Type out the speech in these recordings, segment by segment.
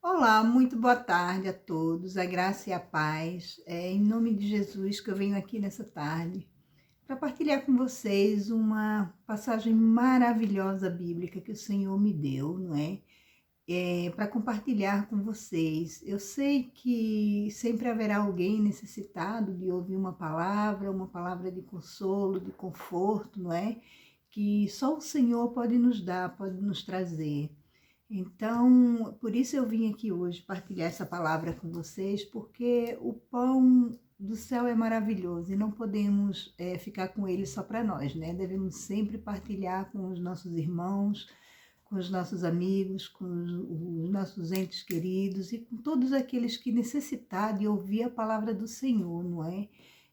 Olá, muito boa tarde a todos, a graça e a paz. É em nome de Jesus que eu venho aqui nessa tarde para partilhar com vocês uma passagem maravilhosa bíblica que o Senhor me deu, não é? Para compartilhar com vocês. Eu sei que sempre haverá alguém necessitado de ouvir uma palavra de consolo, de conforto, não é? Que só o Senhor pode nos dar, pode nos trazer. Então, por isso eu vim aqui hoje partilhar essa palavra com vocês, porque o pão do céu é maravilhoso e não podemos ficar com ele só para nós, né? Devemos sempre partilhar com os nossos irmãos, com os nossos amigos, com os nossos entes queridos e com todos aqueles que necessitar de ouvir a palavra do Senhor, não é?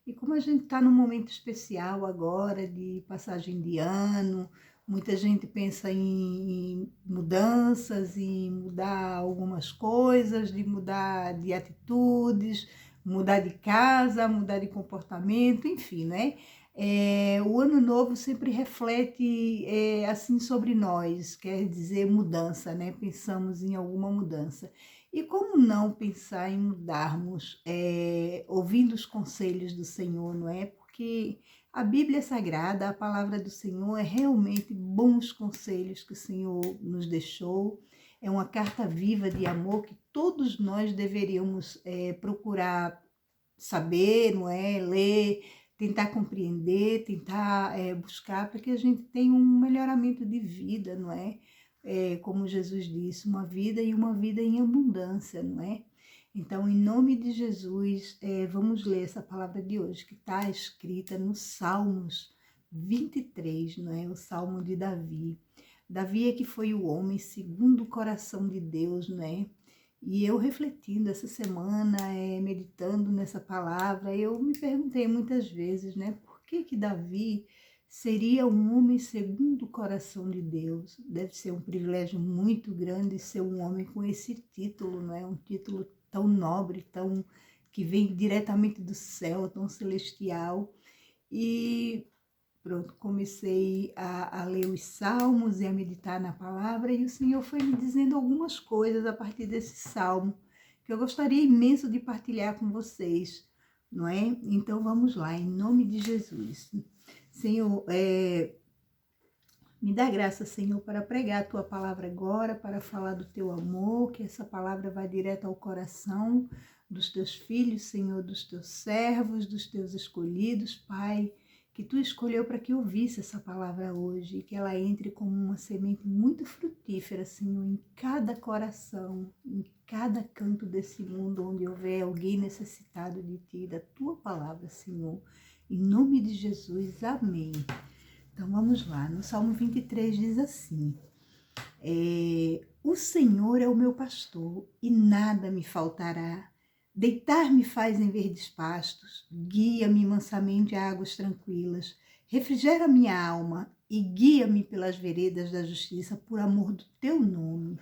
E como a gente está num momento especial agora, de passagem de ano, muita gente pensa em mudanças, em mudar algumas coisas, de mudar de atitudes, mudar de casa, mudar de comportamento, enfim, né? O ano novo sempre reflete assim sobre nós, quer dizer mudança, né? Pensamos em alguma mudança. E como não pensar em mudarmos, ouvindo os conselhos do Senhor, não é? Porque a Bíblia Sagrada, a palavra do Senhor, é realmente bons conselhos que o Senhor nos deixou. É uma carta viva de amor que todos nós deveríamos procurar saber, não é? Ler, tentar compreender, tentar buscar para que a gente tenha um melhoramento de vida, não é? Como Jesus disse, uma vida e uma vida em abundância, não é? Então, em nome de Jesus, vamos ler essa palavra de hoje, que está escrita no Salmos 23, não é? O Salmo de Davi. Davi é que foi o homem segundo o coração de Deus, né? E eu refletindo essa semana, meditando nessa palavra, eu me perguntei muitas vezes, né? Por que Davi seria um homem segundo o coração de Deus? Deve ser um privilégio muito grande ser um homem com esse título, não é? Um título tão nobre, tão que vem diretamente do céu, tão celestial. E pronto, comecei a ler os salmos e a meditar na palavra, e o Senhor foi me dizendo algumas coisas a partir desse salmo, que eu gostaria imenso de partilhar com vocês, não é? Então vamos lá, em nome de Jesus. Senhor, me dá graça, Senhor, para pregar a Tua palavra agora, para falar do Teu amor, que essa palavra vá direto ao coração dos Teus filhos, Senhor, dos Teus servos, dos Teus escolhidos, Pai, que Tu escolheu para que eu ouvisse essa palavra hoje e que ela entre como uma semente muito frutífera, Senhor, em cada coração, em cada canto desse mundo onde houver alguém necessitado de Ti, da Tua palavra, Senhor. Em nome de Jesus, amém. Então vamos lá, no Salmo 23 diz assim: o Senhor é o meu pastor e nada me faltará. Deitar-me faz em verdes pastos, guia-me mansamente a águas tranquilas, refrigera minha alma e guia-me pelas veredas da justiça por amor do teu nome.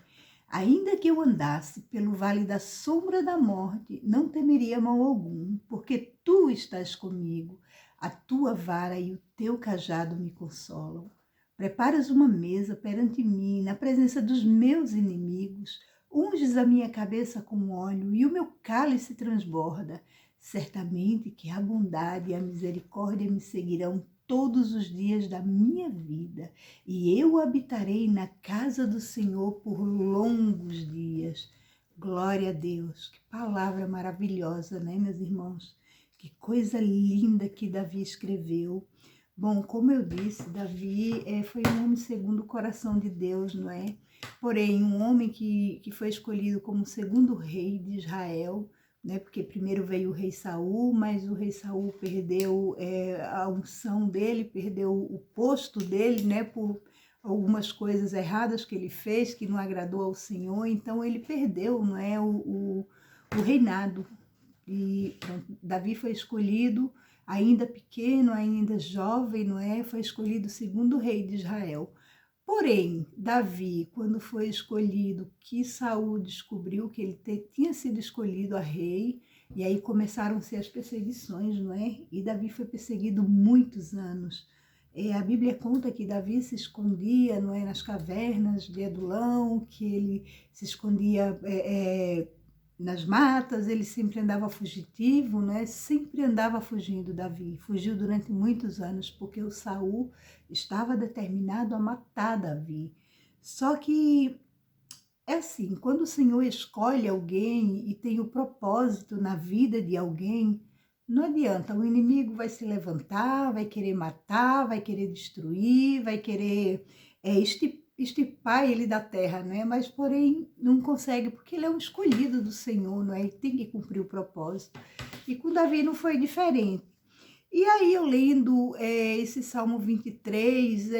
Ainda que eu andasse pelo vale da sombra da morte, não temeria mal algum, porque tu estás comigo, a tua vara e o teu cajado me consolam. Preparas uma mesa perante mim, na presença dos meus inimigos, unges a minha cabeça com óleo e o meu cálice transborda. Certamente que a bondade e a misericórdia me seguirão todos os dias da minha vida, e eu habitarei na casa do Senhor por longos dias. Glória a Deus, que palavra maravilhosa, né, meus irmãos? Que coisa linda que Davi escreveu. Bom, como eu disse, Davi foi um homem segundo o coração de Deus, não é? Porém, um homem que foi escolhido como segundo rei de Israel, né? Porque primeiro veio o rei Saul, mas o rei Saul perdeu a unção dele, perdeu o posto dele, né? Por algumas coisas erradas que ele fez, que não agradou ao Senhor, então ele perdeu, não é? O reinado. E pronto, Davi foi escolhido ainda pequeno, ainda jovem, não é? Foi escolhido segundo rei de Israel. Porém, Davi, quando foi escolhido, que Saul descobriu que ele tinha sido escolhido a rei, e aí começaram-se as perseguições, não é? E Davi foi perseguido muitos anos. A Bíblia conta que Davi se escondia, não é, nas cavernas de Adulão, que ele se escondia nas matas, ele sempre andava fugitivo, né? Sempre andava fugindo. Davi fugiu durante muitos anos, porque o Saul estava determinado a matar Davi. Só que é assim, quando o Senhor escolhe alguém e tem o propósito na vida de alguém, não adianta, o inimigo vai se levantar, vai querer matar, vai querer destruir, vai querer estipar ele da terra, né? Mas, porém, não consegue, porque ele é um escolhido do Senhor, não é? Ele tem que cumprir o propósito. E com Davi não foi diferente. E aí, eu lendo esse Salmo 23,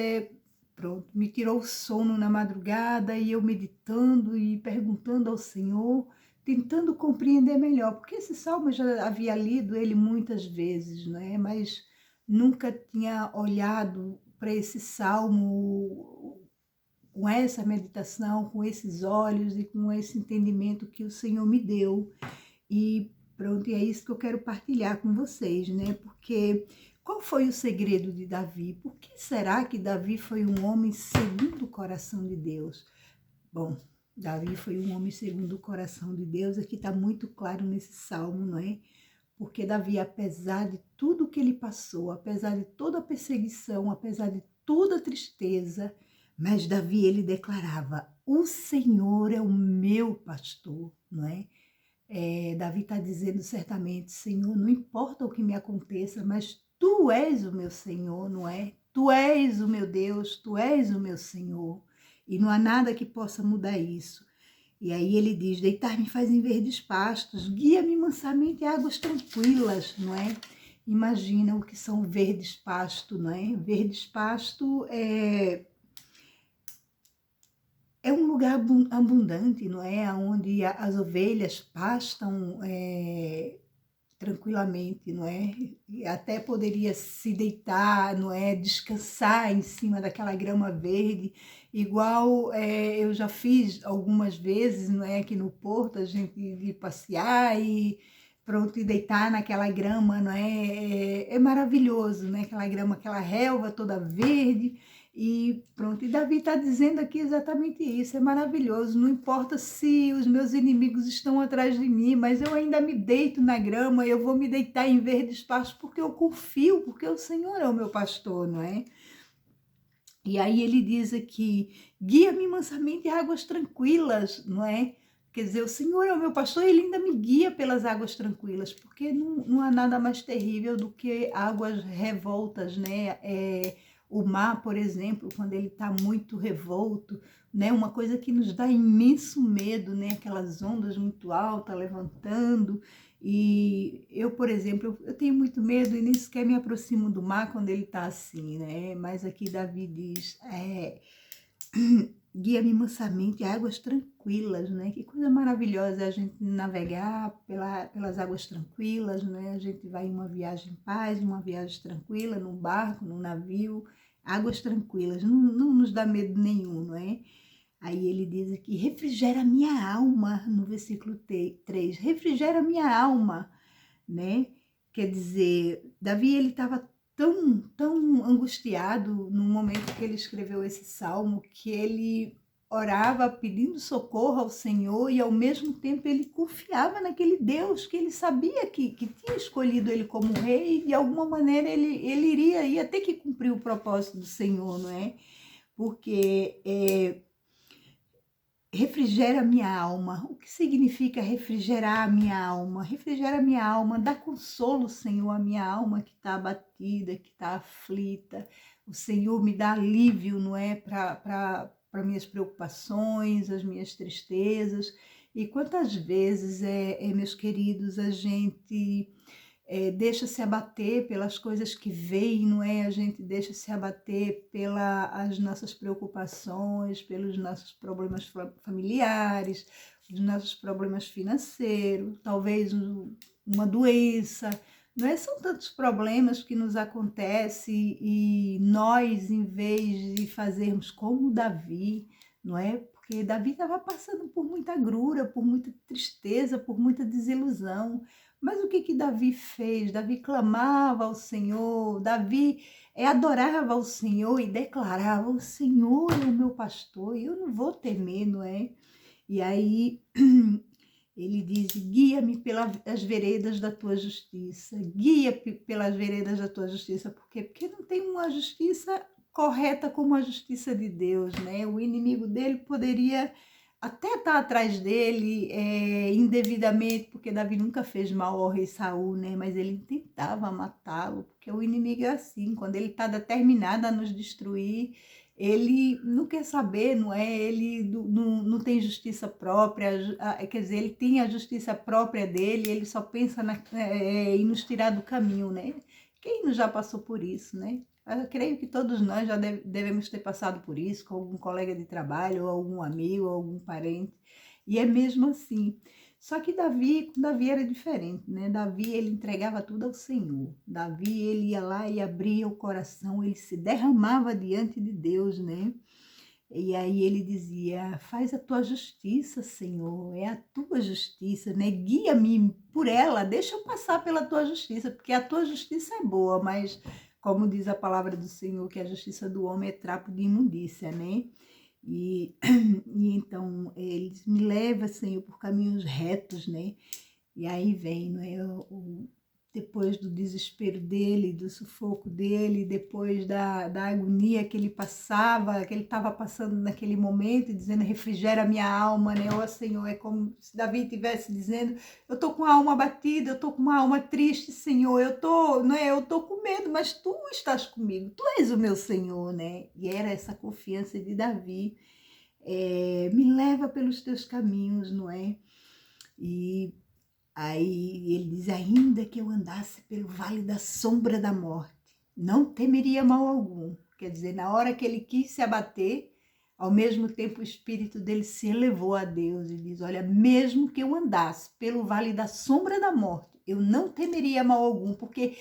pronto, me tirou o sono na madrugada e eu meditando e perguntando ao Senhor, tentando compreender melhor, porque esse salmo eu já havia lido ele muitas vezes, né? Mas nunca tinha olhado para esse salmo com essa meditação, com esses olhos e com esse entendimento que o Senhor me deu. E pronto, e é isso que eu quero partilhar com vocês, né? Porque qual foi o segredo de Davi? Por que será que Davi foi um homem segundo o coração de Deus? Bom, Davi foi um homem segundo o coração de Deus, aqui está muito claro nesse salmo, não é? Porque Davi, apesar de tudo que ele passou, apesar de toda a perseguição, apesar de toda a tristeza, mas Davi, ele declarava, o Senhor é o meu pastor, não é? Davi está dizendo certamente, Senhor, não importa o que me aconteça, mas Tu és o meu Senhor, não é? Tu és o meu Deus, Tu és o meu Senhor. E não há nada que possa mudar isso. E aí ele diz, deitar-me faz em verdes pastos, guia-me mansamente a águas tranquilas, não é? Imagina o que são verdes pastos, não é? Verdes pasto é um lugar abundante, não é? Onde as ovelhas pastam tranquilamente, não é? E até poderia se deitar, não é? Descansar em cima daquela grama verde, igual eu já fiz algumas vezes, não é? Aqui no Porto, a gente ir passear e pronto, e deitar naquela grama, não é? É maravilhoso, né? Aquela grama, aquela relva toda verde. E pronto, e Davi está dizendo aqui exatamente isso, é maravilhoso, não importa se os meus inimigos estão atrás de mim, mas eu ainda me deito na grama, eu vou me deitar em verdes pastos, porque eu confio, porque o Senhor é o meu pastor, não é? E aí ele diz aqui, guia-me mansamente a águas tranquilas, não é? Quer dizer, o Senhor é o meu pastor e ele ainda me guia pelas águas tranquilas, porque não há nada mais terrível do que águas revoltas, né? O mar, por exemplo, quando ele está muito revolto, né? Uma coisa que nos dá imenso medo, né? Aquelas ondas muito altas levantando. E eu, por exemplo, eu tenho muito medo e nem sequer me aproximo do mar quando ele está assim, né? Mas aqui Davi diz, guia-me mansamente a águas tranquilas, né? Que coisa maravilhosa a gente navegar pelas águas tranquilas, né? A gente vai em uma viagem em paz, uma viagem tranquila, num barco, num navio, águas tranquilas, não nos dá medo nenhum, não é? Aí ele diz aqui, refrigera minha alma, no versículo 3, refrigera minha alma, né? Quer dizer, Davi, ele estava tão angustiado no momento que ele escreveu esse salmo, que ele orava pedindo socorro ao Senhor e ao mesmo tempo ele confiava naquele Deus que ele sabia que tinha escolhido ele como rei e de alguma maneira ele ia ter que cumprir o propósito do Senhor, não é? Porque refrigera minha alma. O que significa refrigerar a minha alma? Refrigera a minha alma, dá consolo, Senhor, à minha alma que está abatida, que está aflita. O Senhor me dá alívio, não é? Para minhas preocupações, as minhas tristezas. E quantas vezes, meus queridos, a gente deixa-se abater pelas coisas que vêm, não é? A gente deixa-se abater pelas nossas preocupações, pelos nossos problemas familiares, os nossos problemas financeiros, talvez uma doença, não é? São tantos problemas que nos acontecem e nós, em vez de fazermos como Davi, não é? Porque Davi estava passando por muita agrura, por muita tristeza, por muita desilusão. Mas o que Davi fez? Davi clamava ao Senhor, Davi adorava o Senhor e declarava: o Senhor é o meu pastor, e eu não vou temer, não é? E aí ele diz: guia-me pelas veredas da tua justiça, pelas veredas da tua justiça. Por quê? Porque não tem uma justiça correta como a justiça de Deus, né? O inimigo dele poderia até estar atrás dele indevidamente, porque Davi nunca fez mal ao rei Saul, né? Mas ele tentava matá-lo, porque o inimigo é assim, quando ele está determinado a nos destruir, ele não quer saber, não é? Ele não tem justiça própria, quer dizer, ele tem a justiça própria dele, ele só pensa em nos tirar do caminho, né? Quem não já passou por isso, né? Eu creio que todos nós já devemos ter passado por isso, com algum colega de trabalho, ou algum amigo, ou algum parente, e é mesmo assim. Só que Davi era diferente, né? Davi, ele entregava tudo ao Senhor. Davi, ele ia lá e abria o coração, ele se derramava diante de Deus, né? E aí ele dizia: faz a tua justiça, Senhor, é a tua justiça, né? Guia-me por ela, deixa eu passar pela tua justiça, porque a tua justiça é boa, mas como diz a palavra do Senhor, que a justiça do homem é trapo de imundícia, né? E, e então eles me levam, Senhor, por caminhos retos, né? E aí vem, não é? Depois do desespero dele, do sufoco dele, depois da agonia que ele passava, que ele estava passando naquele momento, dizendo: refrigera minha alma, né? Ó Senhor, é como se Davi estivesse dizendo: eu estou com a alma abatida, eu estou com uma alma triste, Senhor, eu estou com medo, mas tu estás comigo, tu és o meu Senhor, né? E era essa confiança de Davi. Me leva pelos teus caminhos, não é? E aí ele diz: ainda que eu andasse pelo vale da sombra da morte, não temeria mal algum. Quer dizer, na hora que ele quis se abater, ao mesmo tempo o espírito dele se elevou a Deus e diz: olha, mesmo que eu andasse pelo vale da sombra da morte, eu não temeria mal algum, porque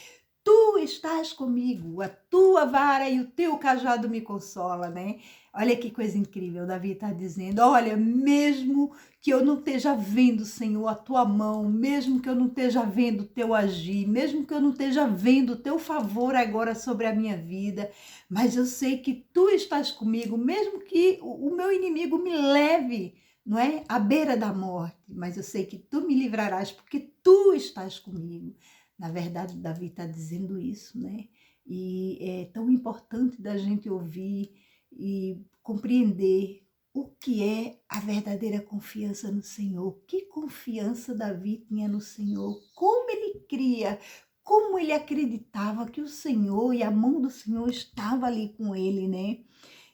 tu estás comigo, a tua vara e o teu cajado me consola, né? Olha que coisa incrível, Davi está dizendo: olha, mesmo que eu não esteja vendo, Senhor, a tua mão, mesmo que eu não esteja vendo o teu agir, mesmo que eu não esteja vendo o teu favor agora sobre a minha vida, mas eu sei que tu estás comigo, mesmo que o meu inimigo me leve, não é, à beira da morte, mas eu sei que tu me livrarás, porque tu estás comigo. Na verdade, Davi está dizendo isso, né? E é tão importante da gente ouvir e compreender o que é a verdadeira confiança no Senhor. Que confiança Davi tinha no Senhor, como ele cria, como ele acreditava que o Senhor e a mão do Senhor estava ali com ele, né?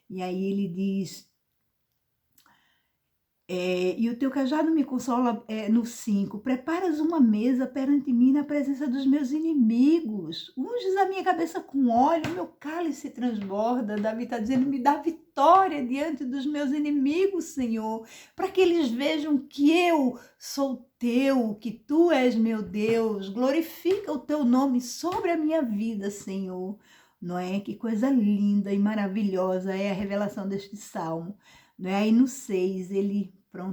E aí ele diz: e o teu cajado me consola, no 5. Preparas uma mesa perante mim na presença dos meus inimigos. Unges a minha cabeça com óleo, meu cálice transborda. Davi está dizendo: me dá vitória diante dos meus inimigos, Senhor, para que eles vejam que eu sou teu, que tu és meu Deus. Glorifica o teu nome sobre a minha vida, Senhor. Não é? Que coisa linda e maravilhosa é a revelação deste salmo. Não é? Aí no 6,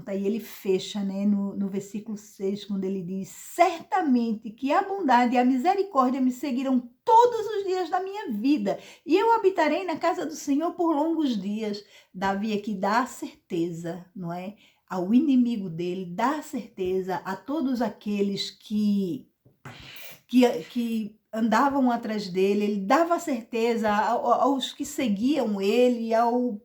aí ele fecha, né, no versículo 6, quando ele diz: certamente que a bondade e a misericórdia me seguirão todos os dias da minha vida, e eu habitarei na casa do Senhor por longos dias. Davi aqui dá a certeza, não é? Ao inimigo dele, dá a certeza a todos aqueles que andavam atrás dele, ele dava certeza aos que seguiam ele,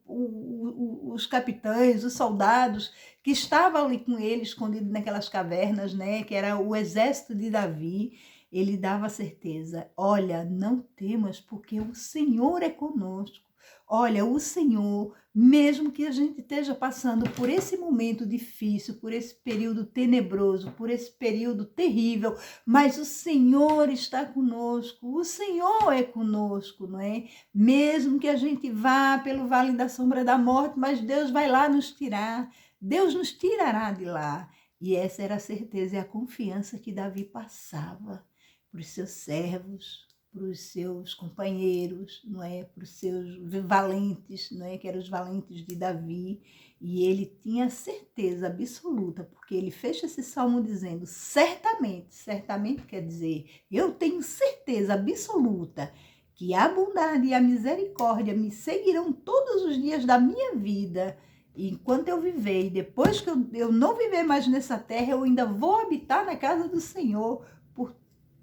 os capitães, os soldados que estavam ali com ele, escondidos naquelas cavernas, né, que era o exército de Davi. Ele dava certeza: olha, não temas, porque o Senhor é conosco. Olha, o Senhor, mesmo que a gente esteja passando por esse momento difícil, por esse período tenebroso, por esse período terrível, mas o Senhor está conosco, o Senhor é conosco, não é? Mesmo que a gente vá pelo vale da sombra da morte, mas Deus vai lá nos tirar, Deus nos tirará de lá. E essa era a certeza e a confiança que Davi passava para os seus servos, para os seus companheiros, não é? Para os seus valentes, não é? Que eram os valentes de Davi. E ele tinha certeza absoluta, porque ele fecha esse salmo dizendo: certamente, certamente quer dizer, eu tenho certeza absoluta que a bondade e a misericórdia me seguirão todos os dias da minha vida. E enquanto eu viver, e depois que eu não viver mais nessa terra, eu ainda vou habitar na casa do Senhor por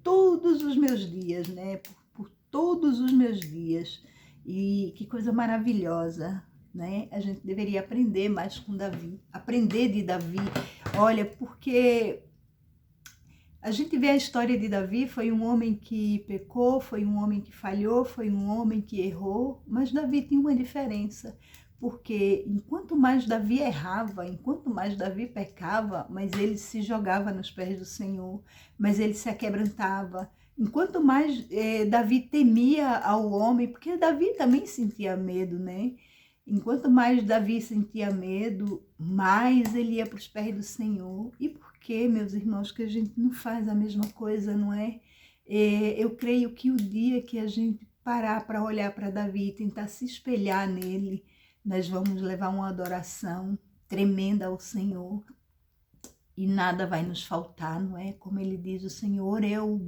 todos os meus dias, né? Por todos os meus dias. E que coisa maravilhosa, né? A gente deveria aprender mais com Davi, aprender de Davi. Olha, porque a gente vê a história de Davi, foi um homem que pecou, foi um homem que falhou, foi um homem que errou, mas Davi tinha uma diferença, porque enquanto mais Davi errava, enquanto mais Davi pecava, mas ele se jogava nos pés do Senhor, mas ele se aquebrantava. Enquanto mais Davi temia ao homem, porque Davi também sentia medo, né? Enquanto mais Davi sentia medo, mais ele ia para os pés do Senhor. E por que, meus irmãos, que a gente não faz a mesma coisa, não é? Eu creio que o dia que a gente parar para olhar para Davi e tentar se espelhar nele, nós vamos levar uma adoração tremenda ao Senhor. E nada vai nos faltar, não é? Como ele diz, o Senhor é o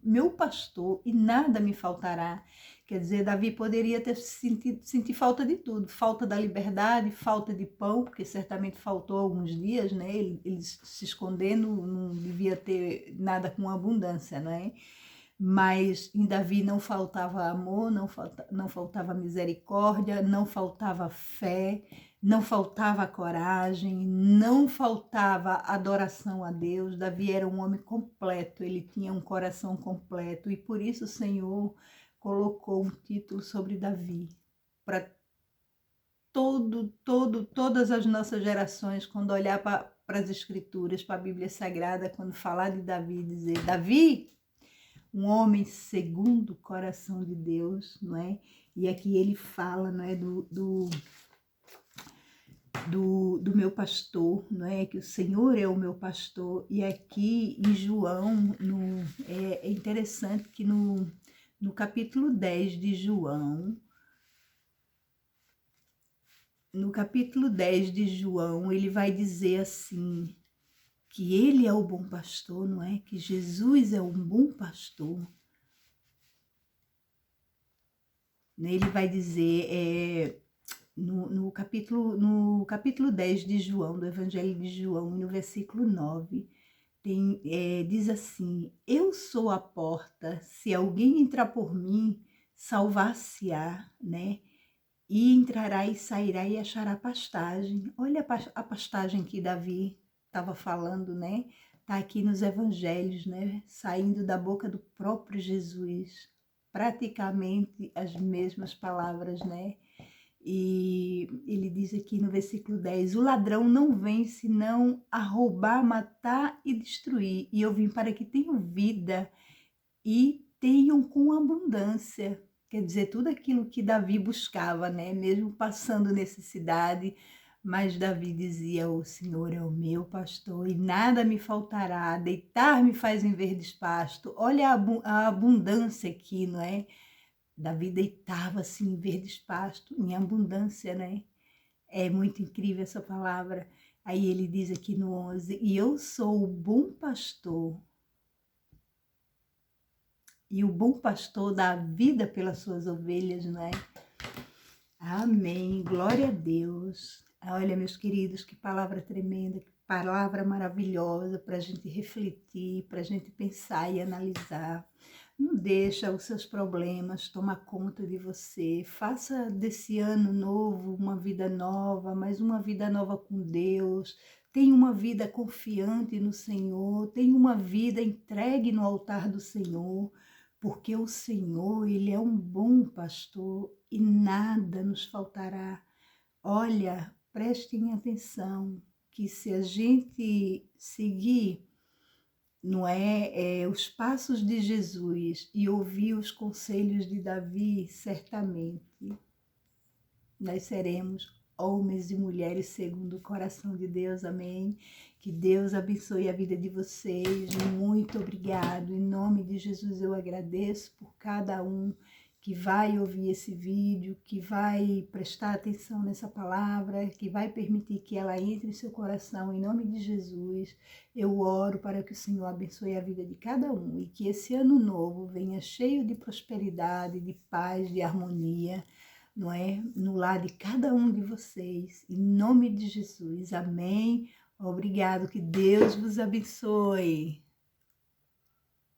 meu pastor e nada me faltará. Quer dizer, Davi poderia ter sentido falta de tudo, falta da liberdade, falta de pão, porque certamente faltou alguns dias, né? Ele se escondendo, não devia ter nada com abundância, não é? Mas em Davi não faltava amor, não faltava misericórdia, não faltava fé, não faltava coragem, não faltava adoração a Deus. Davi era um homem completo, ele tinha um coração completo e por isso o Senhor colocou um título sobre Davi para todas as nossas gerações, quando olhar para as Escrituras, para a Bíblia Sagrada, quando falar de Davi, dizer: Davi, um homem segundo o coração de Deus, não é? E aqui ele fala, não é, do meu pastor, não é? Que o Senhor é o meu pastor. E aqui em João, é interessante que no capítulo 10 de João, ele vai dizer assim, que ele é o bom pastor, não é? Que Jesus é um bom pastor. Ele vai dizer, no capítulo 10 de João, do Evangelho de João, no versículo 9, diz assim: eu sou a porta, se alguém entrar por mim, salvar-se-á, né? E entrará e sairá e achará pastagem. Olha a pastagem que Davi estava falando, né? Está aqui nos evangelhos, né? Saindo da boca do próprio Jesus. Praticamente as mesmas palavras, né? E ele diz aqui no versículo 10, o ladrão não vem senão a roubar, matar e destruir. E eu vim para que tenham vida e tenham com abundância. Quer dizer, tudo aquilo que Davi buscava, né? Mesmo passando necessidade, mas Davi dizia: o Senhor é o meu pastor e nada me faltará, deitar-me faz em verdes pasto. Olha a abundância aqui, não é? Davi deitava-se em verdes pasto, em abundância, né? É muito incrível essa palavra. Aí ele diz aqui no 11, e eu sou o bom pastor, e o bom pastor dá a vida pelas suas ovelhas, não é? Amém, glória a Deus. Olha, meus queridos, que palavra tremenda, que palavra maravilhosa para a gente refletir, para a gente pensar e analisar. Não deixa os seus problemas tomar conta de você. Faça desse ano novo uma vida nova, mas uma vida nova com Deus. Tenha uma vida confiante no Senhor. Tenha uma vida entregue no altar do Senhor. Porque o Senhor, Ele é um bom pastor e nada nos faltará. Olha, prestem atenção, que se a gente seguir, não é, os passos de Jesus e ouvir os conselhos de Davi, certamente nós seremos homens e mulheres segundo o coração de Deus, amém? Que Deus abençoe a vida de vocês, muito obrigado. Em nome de Jesus eu agradeço por cada um que vai ouvir esse vídeo, que vai prestar atenção nessa palavra, que vai permitir que ela entre em seu coração, em nome de Jesus. Eu oro para que o Senhor abençoe a vida de cada um e que esse ano novo venha cheio de prosperidade, de paz, de harmonia, não é? No lar de cada um de vocês, em nome de Jesus. Amém. Obrigado, que Deus vos abençoe.